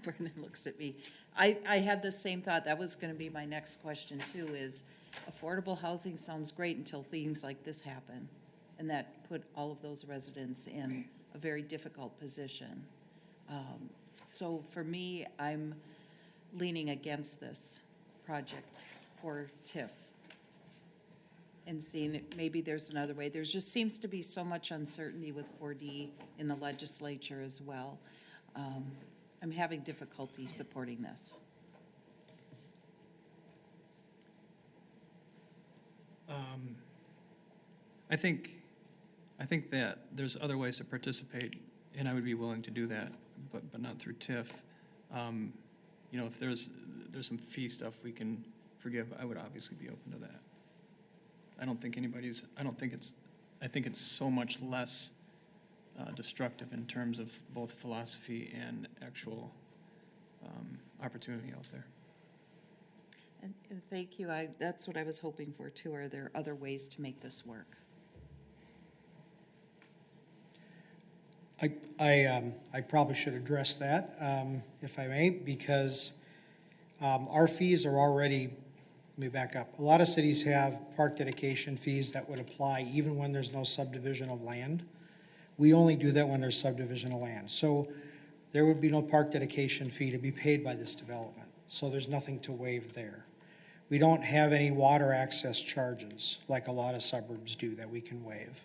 Brendan looks at me. I had the same thought. That was going to be my next question too, is affordable housing sounds great until things like this happen. And that put all of those residents in a very difficult position. So for me, I'm leaning against this project for TIF and seeing maybe there's another way. There just seems to be so much uncertainty with 4D in the legislature as well. I'm having difficulty supporting this. I think that there's other ways to participate, and I would be willing to do that, but not through TIF. You know, if there's some fee stuff we can forgive, I would obviously be open to that. I think it's so much less destructive in terms of both philosophy and actual opportunity out there. And thank you. That's what I was hoping for too. Are there other ways to make this work? I probably should address that, if I may, because our fees are already, let me back up. A lot of cities have park dedication fees that would apply even when there's no subdivision of land. We only do that when there's subdivision of land. So there would be no park dedication fee to be paid by this development. So there's nothing to waive there. We don't have any water access charges like a lot of suburbs do that we can waive.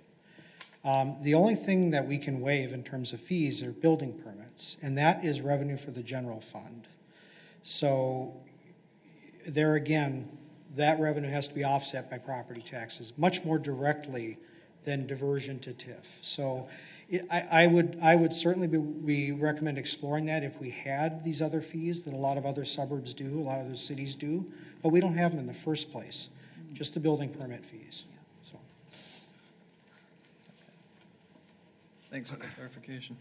The only thing that we can waive in terms of fees are building permits, and that is revenue for the general fund. So there again, that revenue has to be offset by property taxes much more directly than diversion to TIF. So I would certainly we recommend exploring that if we had these other fees that a lot of other suburbs do, a lot of other cities do, but we don't have them in the first place, just the building permit fees. So. Thanks for the clarification.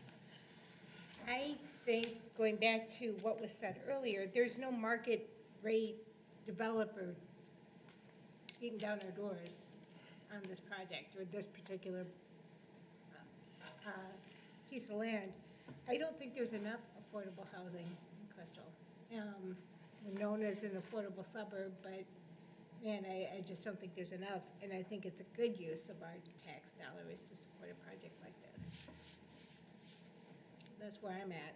I think, going back to what was said earlier, there's no market rate developer beating down our doors on this project, or this particular piece of land. I don't think there's enough affordable housing in Crystal. We're known as an affordable suburb, but man, I just don't think there's enough. And I think it's a good use of our tax dollars to support a project like this. That's where I'm at.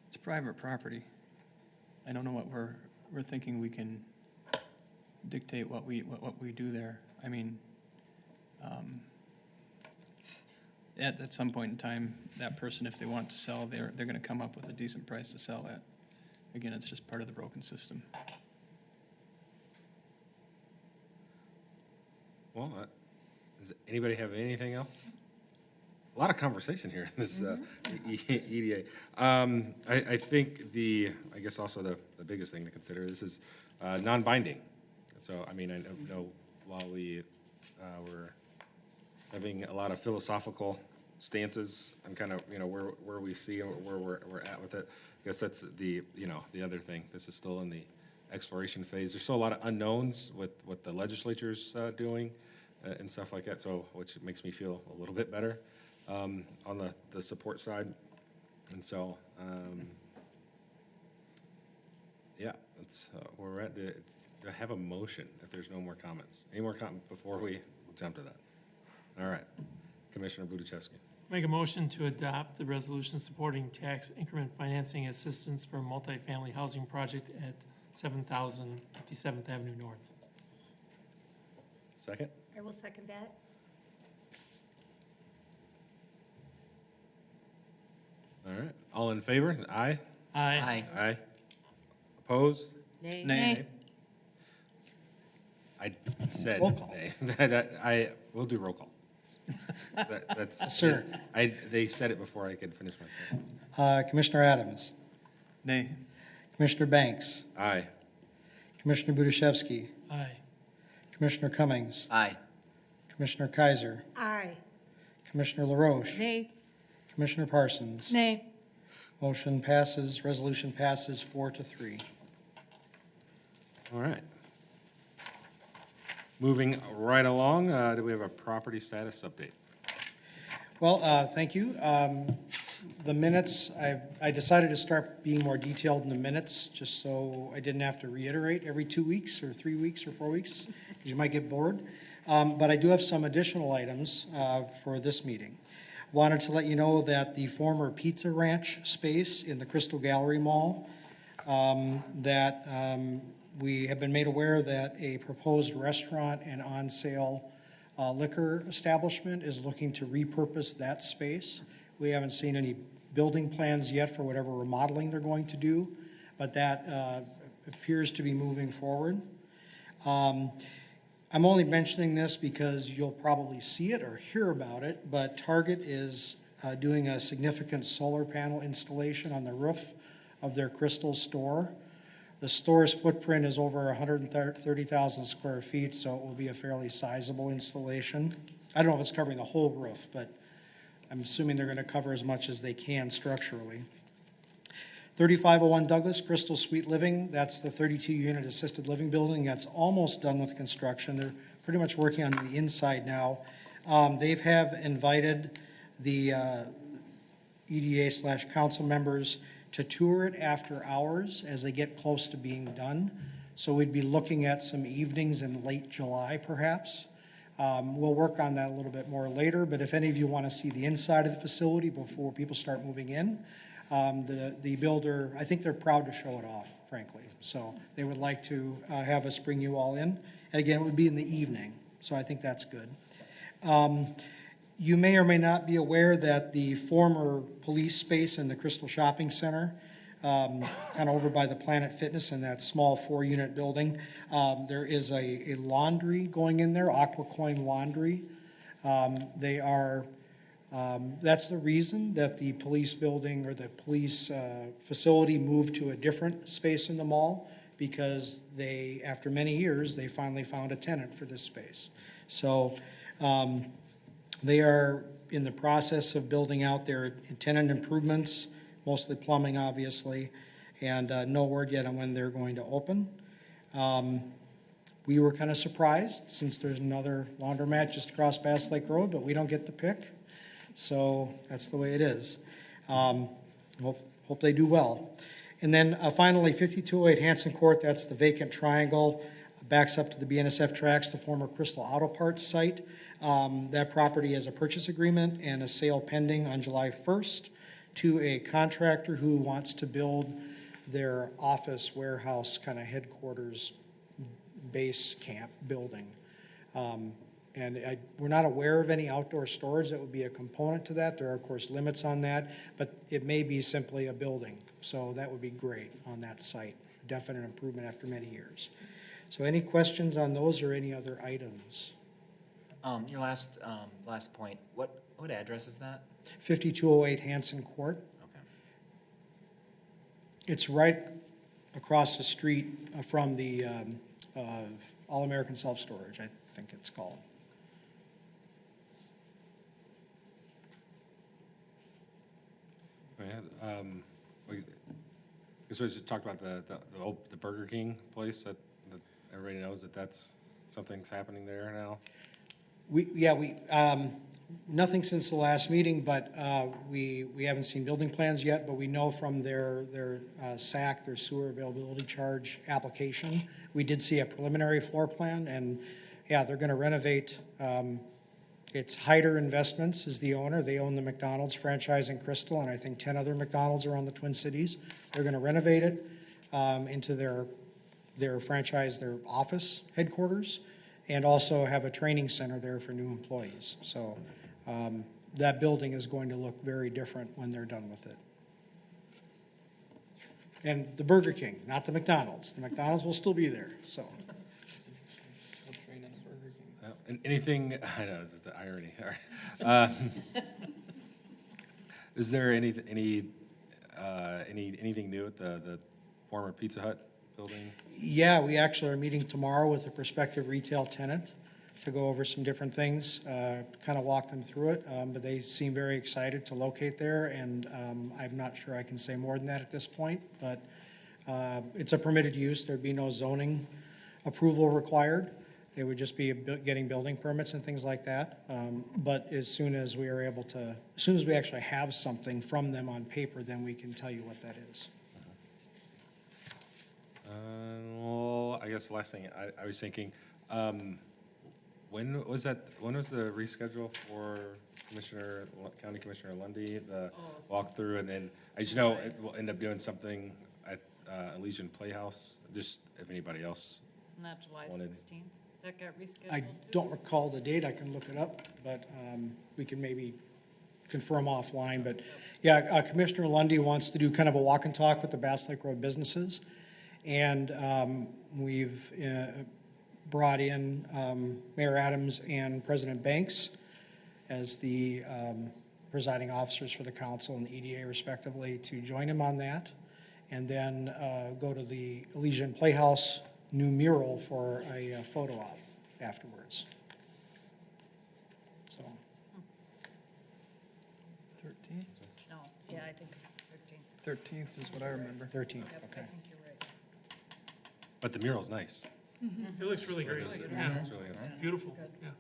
It's private property. I don't know what we're thinking we can dictate what we do there. I mean, at some point in time, that person, if they want to sell, they're going to come up with a decent price to sell at. Again, it's just part of the broken system. Well, does anybody have anything else? A lot of conversation here in this EDA. I think I guess also the biggest thing to consider, this is non-binding. So, I mean, I know while we're having a lot of philosophical stances on kind of, where we see where we're at with it, I guess that's the other thing. This is still in the exploration phase. There's still a lot of unknowns with what the legislature's doing and stuff like that, so which makes me feel a little bit better on the support side. And so, yeah, that's where we're at. Do I have a motion if there's no more comments? Any more comments before we jump to that? All right. Commissioner Budichevsky. Make a motion to adopt the resolution supporting tax increment financing assistance for a multifamily housing project at 7,000 57th Avenue North. Second? I will second that. All right. All in favor? Aye? Aye. Aye. Opposed? Nay. Nay. I said Roll call. nay. We'll do roll call. That's Sir. They said it before I could finish my sentence. Commissioner Adams, Nay. Commissioner Banks, Aye. Commissioner Budichevsky, Aye. Commissioner Cummings, Aye. Commissioner Kaiser, Aye. Commissioner LaRoche, Nay. Commissioner Parsons. Nay. Motion passes, resolution passes 4-3. All right. Moving right along, do we have a property status update? Well, thank you. The minutes, I decided to start being more detailed in the minutes, just so I didn't have to reiterate every 2 weeks or 3 weeks or 4 weeks, because you might get bored. But I do have some additional items for this meeting. Wanted to let you know that the former Pizza Ranch space in the Crystal Gallery Mall, we have been made aware that a proposed restaurant and on-sale liquor establishment is looking to repurpose that space. We haven't seen any building plans yet for whatever remodeling they're going to do, but that appears to be moving forward. I'm only mentioning this because you'll probably see it or hear about it, but Target is doing a significant solar panel installation on the roof of their Crystal store. The store's footprint is over 130,000 square feet, so it will be a fairly sizable installation. I don't know if it's covering the whole roof, but I'm assuming they're going to cover as much as they can structurally. 3501 Douglas, Crystal Suite Living, that's the 32-unit assisted living building. That's almost done with construction. They're pretty much working on the inside now. They have invited the EDA/council members to tour it after hours as they get close to being done. So we'd be looking at some evenings in late July, perhaps. We'll work on that a little bit more later, but if any of you want to see the inside of the facility before people start moving in, the builder, I think they're proud to show it off, frankly. So they would like to have us bring you all in. And again, it would be in the evening, so I think that's good. You may or may not be aware that the former police space in the Crystal Shopping Center, kind of over by the Planet Fitness in that small 4-unit building, there is a laundry going in there, Aquacoin Laundry. They are, that's the reason that the police building or the police facility moved to a different space in the mall, because they, after many years, they finally found a tenant for this space. So they are in the process of building out their tenant improvements, mostly plumbing, obviously, and no word yet on when they're going to open. We were kind of surprised, since there's another laundromat just across Bass Lake Road, but we don't get the pick. So that's the way it is. Hope they do well. And then finally, 5208 Hanson Court, that's the vacant triangle, backs up to the BNSF tracks, the former Crystal Auto Parts site. That property has a purchase agreement and a sale pending on July 1st to a contractor who wants to build their office warehouse kind of headquarters base camp building. We're not aware of any outdoor storage that would be a component to that. There are, of course, limits on that, but it may be simply a building. So that would be great on that site. Definite improvement after many years. So any questions on those or any other items? Your last point, what address is that? 5208 Hanson Court. Okay. It's right across the street from the All-American Self-Storage, I think it's called. I guess we just talked about the Burger King place that everybody knows that's something's happening there now. Nothing since the last meeting, but we haven't seen building plans yet, but we know from their SAC, their sewer availability charge application, we did see a preliminary floor plan, and yeah, they're going to renovate. It's Hyder Investments is the owner. They own the McDonald's franchise in Crystal, and I think 10 other McDonald's around the Twin Cities. They're going to renovate it into their franchise, their office headquarters, and also have a training center there for new employees. So that building is going to look very different when they're done with it. And the Burger King, not the McDonald's. The McDonald's will still be there, so. And anything, I know, the irony. All right. Is there anything new at the former Pizza Hut building? Yeah, we actually are meeting tomorrow with a prospective retail tenant to go over some different things, kind of walk them through it, but they seem very excited to locate there, and I'm not sure I can say more than that at this point, but it's a permitted use. There'd be no zoning approval required. It would just be getting building permits and things like that. But as soon as we are able to, as soon as we actually have something from them on paper, then we can tell you what that is. Well, I guess the last thing I was thinking, when was the reschedule for County Commissioner Lundy, the walkthrough, and then I just know we'll end up doing something at Elysian Playhouse, just if anybody else Isn't that July wanted. 16th? That got rescheduled? I too? don't recall the date. I can look it up, but we can maybe confirm offline. But yeah, Commissioner Lundy wants to do kind of a walk and talk with the Bass Lake Road businesses. And we've brought in Mayor Adams and President Banks as the presiding officers for the council and the EDA respectively to join him on that. And then go to the Elysian Playhouse new mural for a photo op afterwards. So, 13th? No, yeah, I think it's 13. 13th is what I remember. 13th, I okay. think you're right. But the mural's nice. It looks really great. Yeah, It's really nice. beautiful, yeah.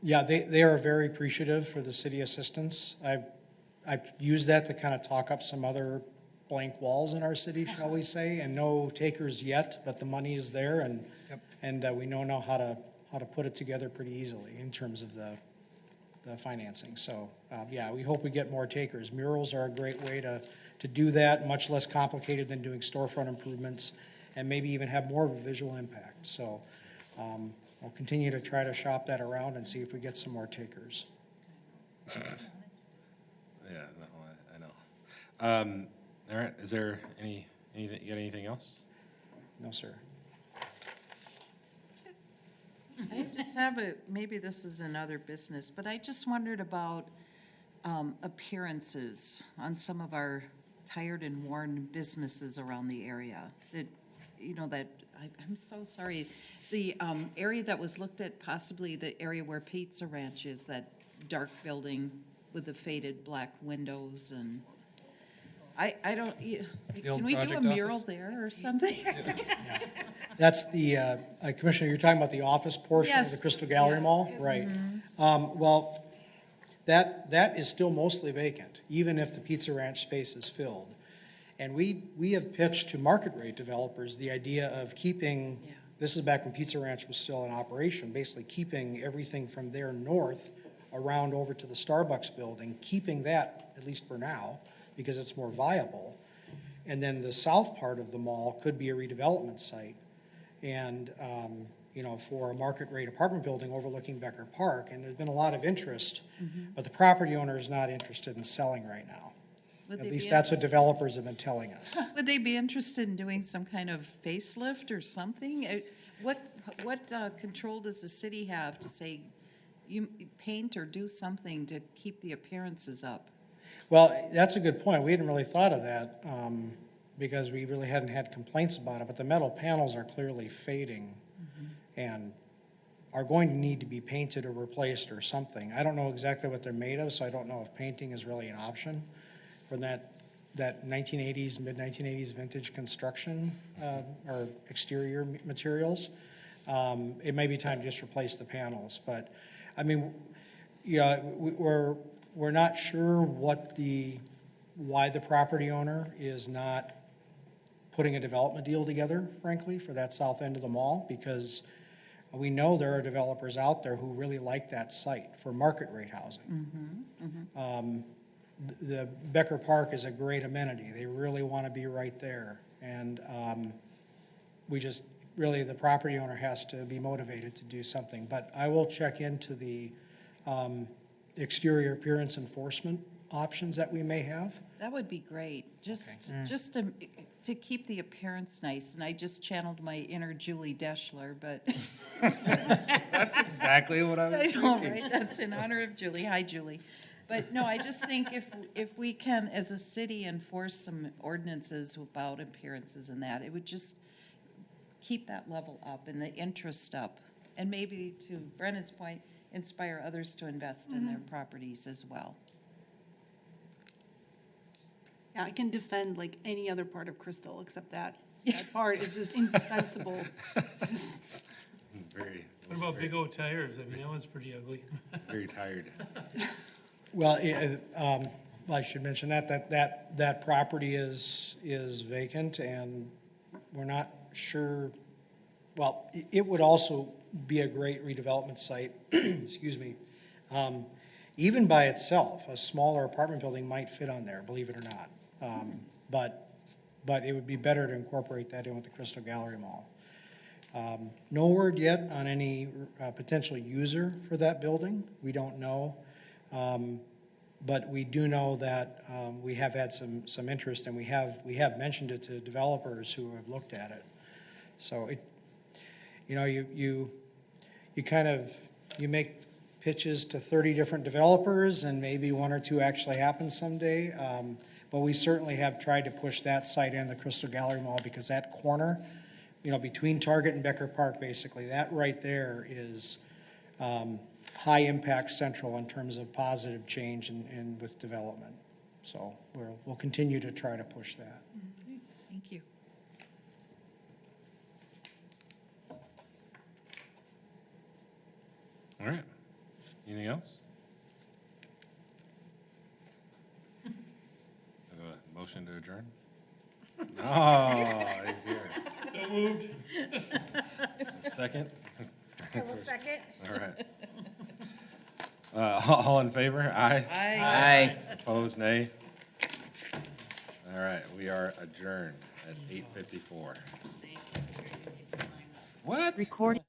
Yeah, they are very appreciative for the city assistance. I've used that to kind of talk up some other blank walls in our city, shall we say, and no takers yet, but the money is there, and we know how to put it together pretty easily in terms of the financing. So, yeah, we hope we get more takers. Murals are a great way to do that, much less complicated than doing storefront improvements, and maybe even have more of a visual impact. So, we'll continue to try to shop that around and see if we get some more takers. Yeah, no, I know. All right, is there anything, you got anything else? No, sir. I just have maybe this is another business, but I just wondered about appearances on some of our tired and worn businesses around the area. That, I'm so sorry. The area that was looked at, possibly the area where Pizza Ranch is, that dark building with the faded black windows, and I don't, old can we do a project mural office? there or something? That's the, Commissioner, you're talking about the office portion of Yes, the Crystal Gallery yes. Mall? Right. Well, that is still mostly vacant, even if the Pizza Ranch space is filled. And we have pitched to market rate developers the idea of keeping, this is back when Pizza Ranch was still in operation, basically keeping everything from there north around over to the Starbucks building, keeping that, at least for now, because it's more viable. And then the south part of the mall could be a redevelopment site. And, for a market rate apartment building overlooking Becker Park. And there's been a lot of interest, but the property owner is not interested in selling right now. Would At they least be that's what interested- developers have been telling us. Would they be interested in doing some kind of facelift or something? What control does the city have to say, you paint or do something to keep the appearances up? Well, that's a good point. We hadn't really thought of that because we really hadn't had complaints about it, but the metal panels are clearly fading and are going to need to be painted or replaced or something. I don't know exactly what they're made of, so I don't know if painting is really an option for that 1980s, mid-1980s vintage construction or exterior materials. It may be time to just replace the panels, but I mean, we're not sure why the property owner is not putting a development deal together, frankly, for that south end of the mall, because we know there are developers out there who really like that site for market rate housing. The Becker Park is a great amenity. They really want to be right there. And the property owner has to be motivated to do something. But I will check into the exterior appearance enforcement options that we may have. That would be great, just to keep the appearance nice. And I just channeled my inner Julie Deschler, but That's exactly what I was I thinking. know, right? That's in honor of Julie. Hi, Julie. But no, I just think if we can, as a city, enforce some ordinances about appearances and that, it would just keep that level up and the interest up. And maybe, to Brennan's point, inspire others to invest in their properties as well. Yeah, I can defend like any other part of Crystal, except that part is just indefensible. Just, Very, What about Big O Tires? I mean, that one's pretty ugly. very tired. Well, I should mention that property is vacant, and we're not sure, well, it would also be a great redevelopment site, excuse me. Even by itself, a smaller apartment building might fit on there, believe it or not. But it would be better to incorporate that in with the Crystal Gallery Mall. No word yet on any potential user for that building. We don't know. But we do know that we have had some interest, and we have mentioned it to developers who have looked at it. So it, you know, you kind of, you make pitches to 30 different developers, and maybe one or two actually happen someday. But we certainly have tried to push that site in the Crystal Gallery Mall, because that corner, you know, between Target and Becker Park, basically, that right there is high impact central in terms of positive change and with development. So we'll continue to try to push that. Thank you. All right. Anything else? Motion to adjourn? Oh, he's here. So moved. Second? I will second. All right. All in favor? Aye. Aye. Opposed, nay? All right, we are adjourned at 8:54. What? Recording.